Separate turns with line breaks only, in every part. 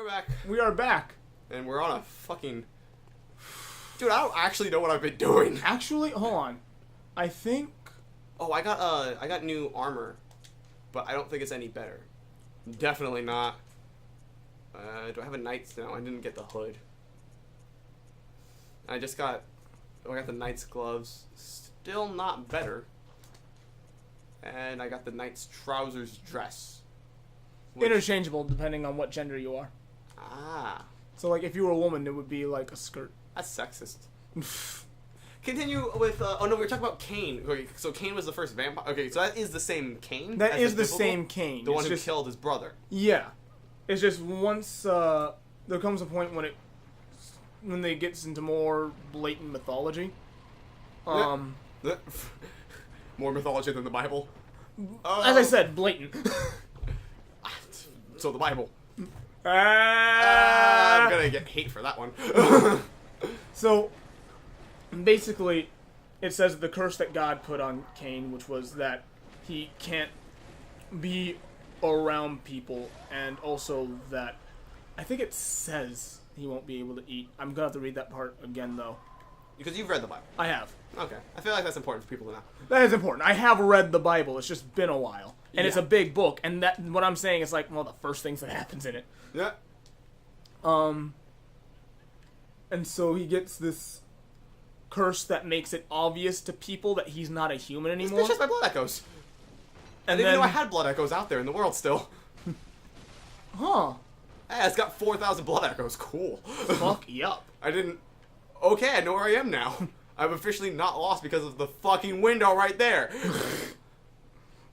We're back.
We are back.
And we're on a fucking... Dude, I don't actually know what I've been doing.
Actually, hold on. I think...
Oh, I got new armor. But I don't think it's any better. Definitely not. Do I have a knight's? No, I didn't get the hood. I got the knight's gloves. Still not better. And I got the knight's trousers dress.
Interchangeable depending on what gender you are.
Ah.
So, like, if you were a woman, it would be like a skirt.
That's sexist. Continue with, oh no, we were talking about Cain. Okay, so Cain was the first vampire. Okay, so that is the same Cain?
That is the same Cain.
The one who killed his brother.
Yeah. It's just once, there comes a point when it gets into more blatant mythology.
More mythology than the Bible?
As I said, blatant.
So the Bible. I'm gonna get hate for that one.
So, basically, it says the curse that God put on Cain, which was that he can't be around people, and also that, I think it says he won't be able to eat. I'm gonna have to read that part again, though.
Because you've read the Bible.
I have.
Okay. I feel like that's important for people to know.
That is important. I have read the Bible. It's just been a while. And it's a big book. And that what I'm saying is like one of the first things that happens in it.
Yeah.
And so he gets this curse that makes it obvious to people that he's not a human anymore.
It's just my blood echoes. I didn't even know I had blood echoes out there in the world still.
Huh.
Hey, it's got 4,000 blood echoes. Cool.
Fuck yup.
I didn't... Okay, I know where I am now. I'm officially not lost because of the fucking window right there.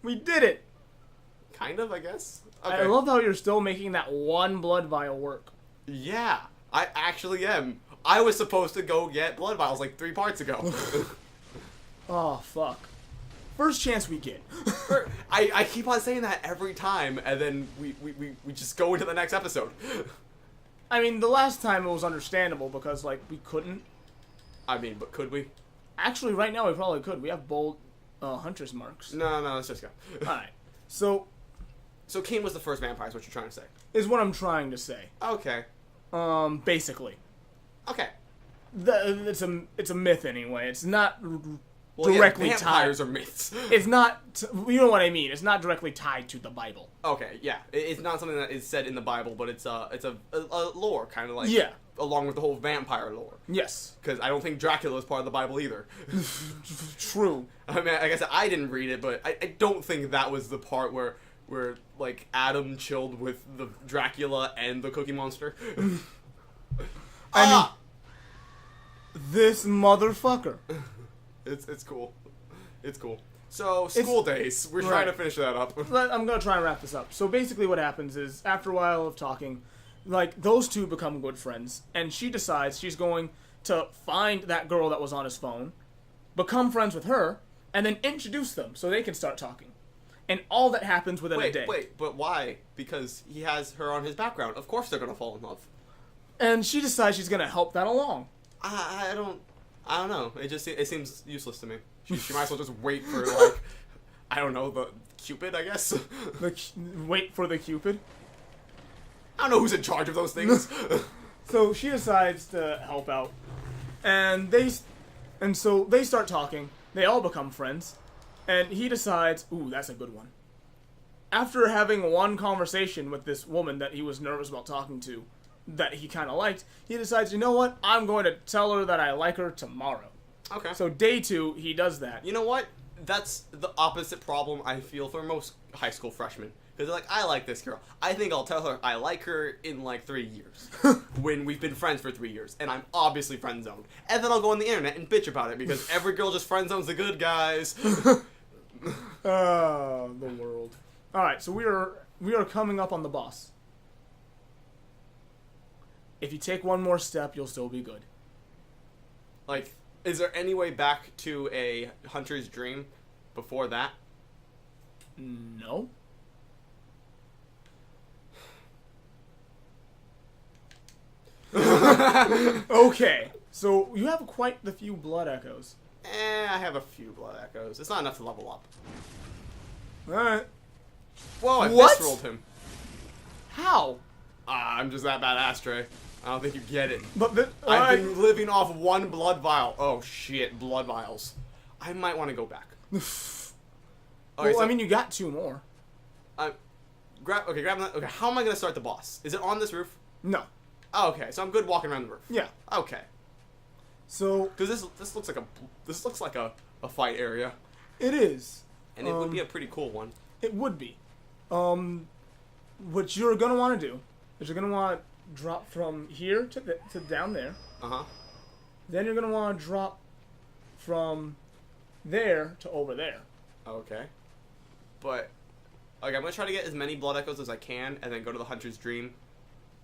We did it.
Kind of, I guess. Okay.
I love how you're still making that one blood vial work.
Yeah, I actually am. I was supposed to go get blood vials like 3 parts ago.
Oh, fuck. First chance we get.
I keep on saying that every time, and then we just go into the next episode.
I mean, the last time it was understandable because, like, we couldn't.
I mean, but could we?
Actually, right now we probably could. We have bold hunter's marks.
No, let's just go.
Alright. So
Cain was the first vampire is what you're trying to say.
Is what I'm trying to say.
Okay.
Basically.
Okay.
It's a myth anyway. It's not directly tied.
Vampires are myths.
It's not, you know what I mean. It's not directly tied to the Bible.
Okay, yeah. It's not something that is said in the Bible, but it's a lore, kind of like...
Yeah.
Along with the whole vampire lore.
Yes.
Because I don't think Dracula is part of the Bible either.
True.
I mean, like I said, I didn't read it, but I don't think that was the part where like, Adam chilled with the Dracula and the Cookie Monster.
I mean, this motherfucker.
It's cool. It's cool. So, school days. We're trying to finish that up.
I'm going to try and wrap this up. So basically what happens is, after a while of talking, like, those two become good friends, and she decides she's going to find that girl that was on his phone, become friends with her, and then introduce them so they can start talking. And all that happens within a day.
Wait, but why? Because he has her on his background. Of course they're going to fall in love.
And she decides she's going to help that along.
I don't know. It seems useless to me. She might as well just wait for, like, I don't know, the Cupid, I guess?
Wait for the Cupid?
I don't know who's in charge of those things.
So she decides to help out. And so they start talking. They all become friends. And he decides, ooh, that's a good one. After having one conversation with this woman that he was nervous about talking to, that he kind of liked, he decides, you know what? I'm going to tell her that I like her tomorrow.
Okay.
So day 2, he does that.
You know what? That's the opposite problem I feel for most high school freshmen. Because they're like, I like this girl. I think I'll tell her I like her in like 3 years. When we've been friends for 3 years. And I'm obviously friend zoned. And then I'll go on the internet and bitch about it. Because every girl just friend zones the good guys.
Oh, the world. Alright, so we are coming up on the boss. If you take one more step, you'll still be good.
Like, is there any way back to a hunter's dream before that?
No. Okay, so you have quite the few blood echoes.
I have a few blood echoes. It's not enough to level up.
Alright.
Whoa, I
What?
misrolled him.
How?
I'm just that badass, Tre. I don't think you get it.
But
I've been living off one blood vial. Oh shit, blood vials. I might want to go back.
well,
so,
I mean, you got 2 more.
grab that. Okay, how am I gonna start the boss? Is it on this roof?
No.
Oh, okay, so I'm good walking around the roof.
Yeah.
Okay.
So.
Because this looks like a fight area.
It is.
And it would be a pretty cool one.
It would be. What you're gonna want to do is you're gonna want to drop from here to down there. Then you're gonna want to drop from there to over there.
Okay. But okay, I'm gonna try to get as many blood echoes as I can, and then go to the Hunter's Dream,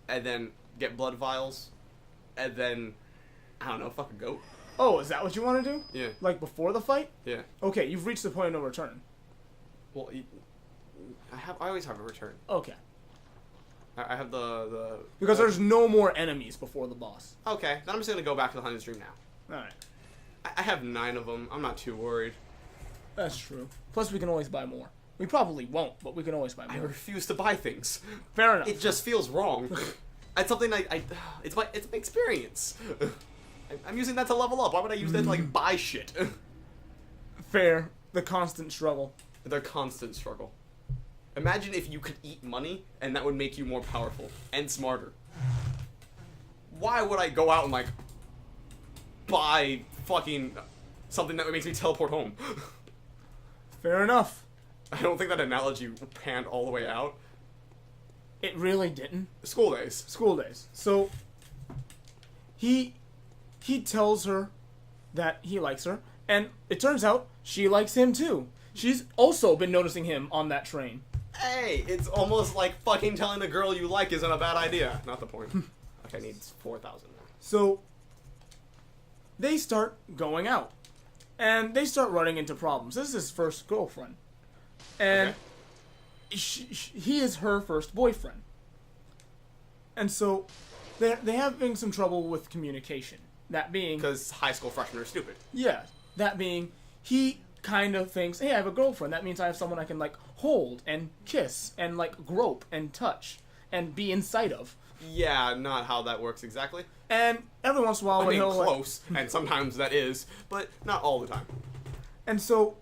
and then get blood vials, and then I don't know, fuck a goat.
Oh, is that what you want to do?
Yeah.
Like before the fight?
Yeah.
Okay, you've reached the point of no return.
Well, I always have a return.
Okay.
I have the
because there's no more enemies before the boss.
Okay, then I'm just gonna go back to the Hunter's Dream now.
All right.
I have 9 of them. I'm not too worried.
That's true. Plus, we can always buy more. We probably won't, but we can always buy
I
more.
refuse to buy things.
Fair enough.
It just feels wrong. It's something it's my experience. I'm using that to level up. Why would I use that to like buy shit?
Fair. The constant struggle.
The constant struggle. Imagine if you could eat money and that would make you more powerful and smarter. Why would I go out and like buy fucking something that makes me teleport home?
Fair enough.
I don't think that analogy panned all the way out.
It really didn't.
School days.
School days. So he tells her that he likes her, and it turns out she likes him too. She's also been noticing him on that train.
Hey, it's almost like fucking telling a girl you like isn't a bad idea. Not the point. Okay, I need 4,000 now.
So they start going out, and they start running into problems. This is his first girlfriend, and he is her first boyfriend, and so they're having some trouble with communication. That being
because high school freshmen are stupid.
Yeah, that being he kind of thinks, hey, I have a girlfriend. That means I have someone I can like hold and kiss and like grope and touch and be inside of.
Yeah, not how that works exactly.
And every once in a while,
I mean,
he'll
close, and sometimes that is, but not all the time.
And so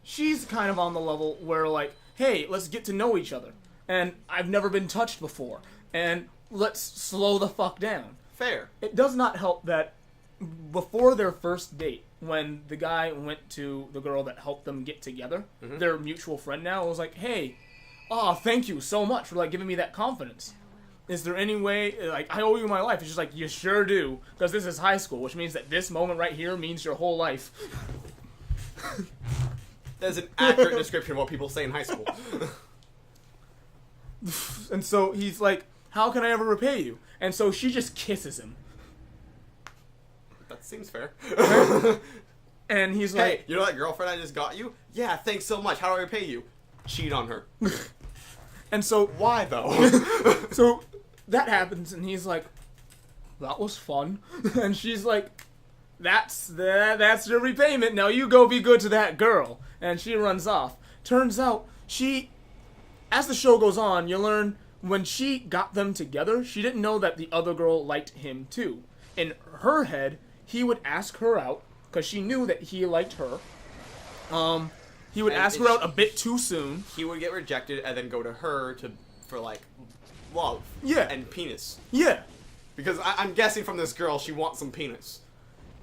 she's kind of on the level where like, hey, let's get to know each other. And I've never been touched before. And let's slow the fuck down.
Fair.
It does not help that before their first date, when the guy went to the girl that helped them get together, their mutual friend now was like, hey, thank you so much for like giving me that confidence. Is there any way, like, I owe you my life? It's just like, you sure do, because this is high school, which means that this moment right here means your whole life.
That's an accurate description of what people say in high school.
And so he's like, how can I ever repay you? And so she just kisses him.
That seems fair.
And he's like,
hey, you know that girlfriend I just got you? Yeah, thanks so much. How do I repay you? Cheat on her.
And so,
why though?
So that happens, and he's like, that was fun. And she's like, that's your repayment. Now you go be good to that girl. And she runs off. Turns out, as the show goes on, you learn when she got them together, she didn't know that the other girl liked him too. In her head, he would ask her out, because she knew that he liked her. He would ask her out a bit too soon.
He would get rejected and then go to her for like love.
Yeah.
And penis.
Yeah.
Because I'm guessing from this girl she wants some penis.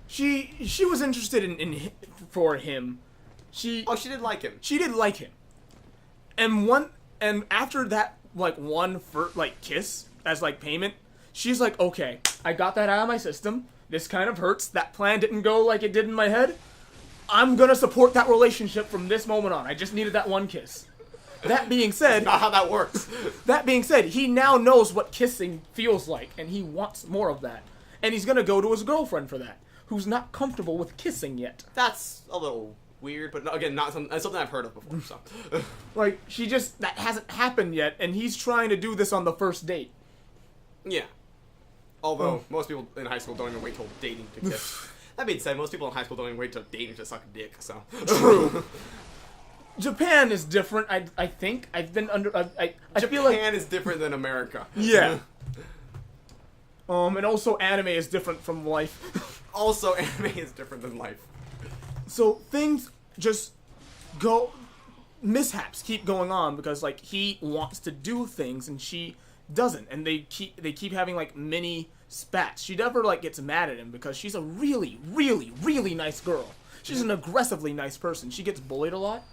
She was interested in for him. She
did like him.
She did like him. And after that like one kiss as like payment, she's like, okay, I got that out of my system. This kind of hurts. That plan didn't go like it did in my head. I'm gonna support that relationship from this moment on. I just needed that one kiss. That being said...
That's not how that works.
That being said, he now knows what kissing feels like, and he wants more of that. And he's gonna go to his girlfriend for that, who's not comfortable with kissing yet.
That's a little weird, but again, that's something I've heard of before, so...
Like, that hasn't happened yet, and he's trying to do this on the first date.
Yeah. Although, most people in high school don't even wait till dating to kiss. That being said, most people in high school don't even wait till dating to suck dick, so...
True. Japan is different. I think I've been under. I feel like
Japan is different than America.
Yeah. And also anime is different from life.
Also, anime is different than life.
So things just go. Mishaps keep going on because like he wants to do things and she doesn't, and they keep having like mini spats. She never like gets mad at him because she's a really, really, really nice girl. She's an aggressively nice person. She gets bullied a lot.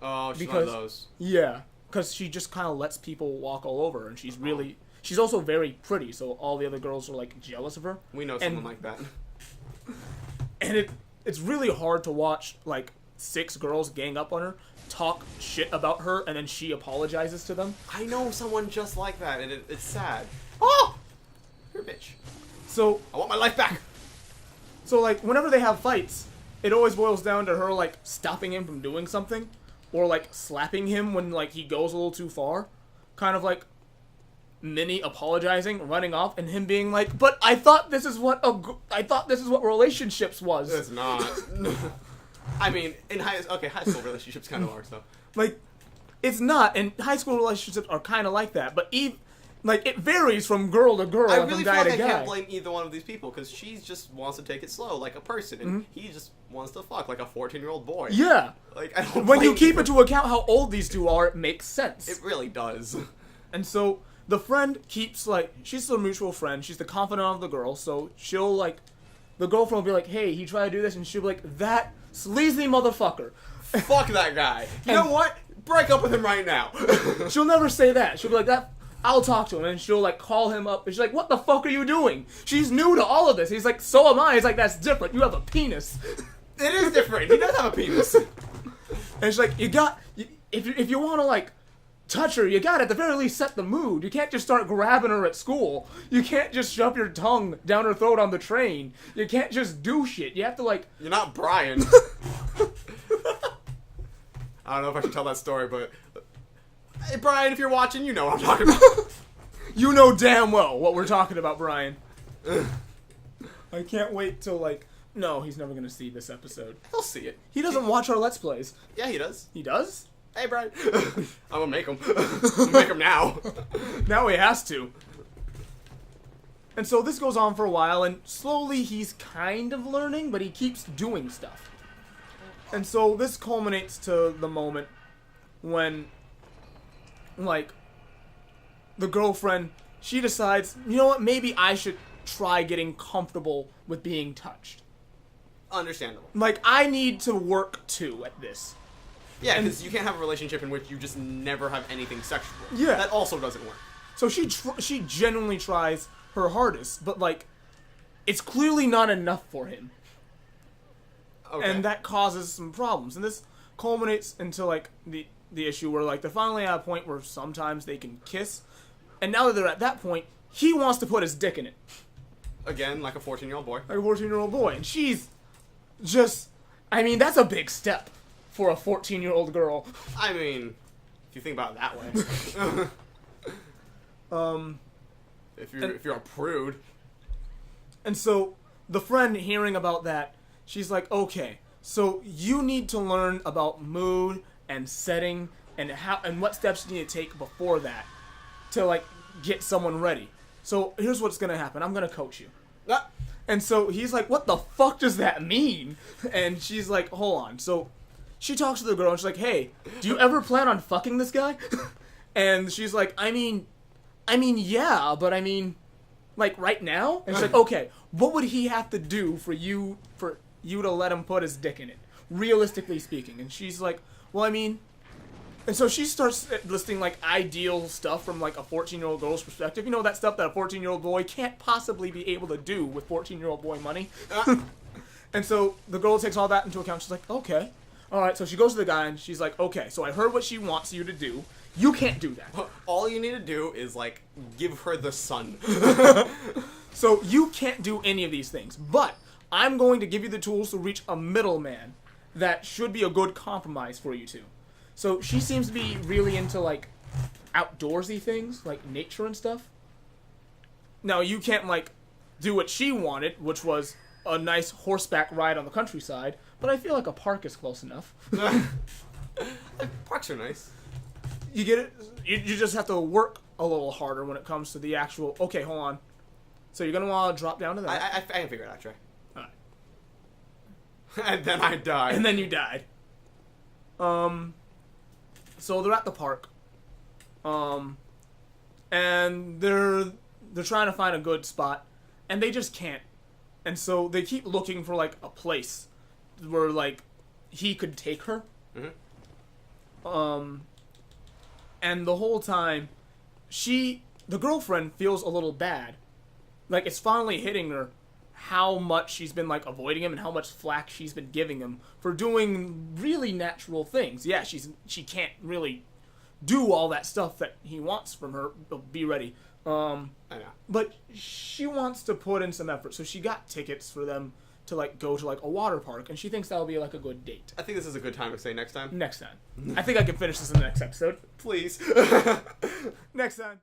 Oh, she's one of those.
Yeah, because she just kind of lets people walk all over, and she's really. She's also very pretty, so all the other girls are like jealous of her.
We know someone like that.
And it's really hard to watch like 6 girls gang up on her, talk shit about her, and then she apologizes to them.
I know someone just like that, and it's sad. Oh! You're a bitch.
So
I want my life back!
So, like, whenever they have fights, it always boils down to her, like, stopping him from doing something, or, like, slapping him when, like, he goes a little too far. Kind of, like, Minnie apologizing, running off, and him being like, but I thought this is what relationships was.
It's not. I mean, in high school relationships kind of are, so.
Like, it's not, and high school relationships are kind of like that, but it varies from girl to girl and from guy to guy.
I can't blame either one of these people, because she just wants to take it slow, like a person, and he just wants to fuck, like a 14-year-old boy.
Yeah.
Like, I don't
When you keep
either.
into account how old these two are, it makes sense.
It really does.
And so, the friend keeps, like, she's the mutual friend, she's the confidant of the girl, so she'll, like, the girlfriend will be like, hey, he tried to do this, and she'll be like, that sleazy motherfucker.
Fuck that guy. You know what? Break up with him right now.
She'll never say that. She'll be like, that. I'll talk to him, and she'll, like, call him up, and she's like, what the fuck are you doing? She's new to all of this. He's like, so am I. He's like, that's different. You have a penis.
It is different. He does have a penis.
And she's like, if you want to, like, touch her, you gotta at the very least set the mood. You can't just start grabbing her at school. You can't just shove your tongue down her throat on the train. You can't just do shit. You have to, like...
You're not Brian. I don't know if I should tell that story, but... Hey, Brian, if you're watching, you know what I'm talking about.
You know damn well what we're talking about, Brian. I can't wait till, like... No, he's never gonna see this episode.
He'll see it.
He doesn't watch our Let's Plays.
Yeah, he does.
He does?
Hey, Brian. I'm gonna make him. I'm gonna make him now.
Now he has to. And so this goes on for a while, and slowly he's kind of learning, but he keeps doing stuff. And so this culminates to the moment when, like, the girlfriend, she decides, you know what, maybe I should try getting comfortable with being touched.
Understandable.
Like, I need to work, too, at this.
Yeah, because you can't have a relationship in which you just never have anything sexual.
Yeah.
That also doesn't work.
So she genuinely tries her hardest, but, like, it's clearly not enough for him.
Okay.
And that causes some problems. And this culminates into, like, the issue where, like, they're finally at a point where sometimes they can kiss. And now that they're at that point, he wants to put his dick in it.
Again, like a 14-year-old boy.
Like a 14-year-old boy. And she's just... I mean, that's a big step for a 14-year-old girl.
I mean, if you think about it that way. If you're a prude.
And so, the friend hearing about that, she's like, okay, so you need to learn about mood and setting and what steps you need to take before that to, like, get someone ready. So, here's what's gonna happen. I'm gonna coach you.
Ah.
And so, he's like, what the fuck does that mean? And she's like, hold on. So, she talks to the girl and she's like, hey, do you ever plan on fucking this guy? And she's like, I mean, yeah, but I mean, like, right now? And she's like, okay, what would he have to do for you to let him put his dick in it? Realistically speaking. And she's like, well, I mean... And so she starts listing, like, ideal stuff from, like, a 14-year-old girl's perspective. You know, that stuff that a 14-year-old boy can't possibly be able to do with 14-year-old boy money. And so the girl takes all that into account. She's like, okay. All right, so she goes to the guy, and she's like, okay, so I heard what she wants you to do. You can't do that.
All you need to do is, like, give her the sun.
So you can't do any of these things. But I'm going to give you the tools to reach a middleman that should be a good compromise for you two. So she seems to be really into, like, outdoorsy things, like nature and stuff. Now, you can't, like, do what she wanted, which was a nice horseback ride on the countryside, but I feel like a park is close enough.
Parks are nice.
You get it? You just have to work a little harder when it comes to the actual... Okay, hold on. So you're going to want to drop down to that.
I can figure it out, Trey.
Alright.
And then I died.
And then you died. So they're at the park. And they're trying to find a good spot. And they just can't. And so they keep looking for, like, a place where, like, he could take her.
Mm-hmm.
And the whole time, the girlfriend feels a little bad. Like, it's finally hitting her how much she's been, like, avoiding him and how much flack she's been giving him for doing really natural things. Yeah, she can't really do all that stuff that he wants from her. Be ready.
I know.
But she wants to put in some effort, so she got tickets for them to, like, go to, like, a water park, and she thinks that'll be, like, a good date.
I think this is a good time to say next time.
Next time. I think I can finish this in the next episode.
Please.
Next time.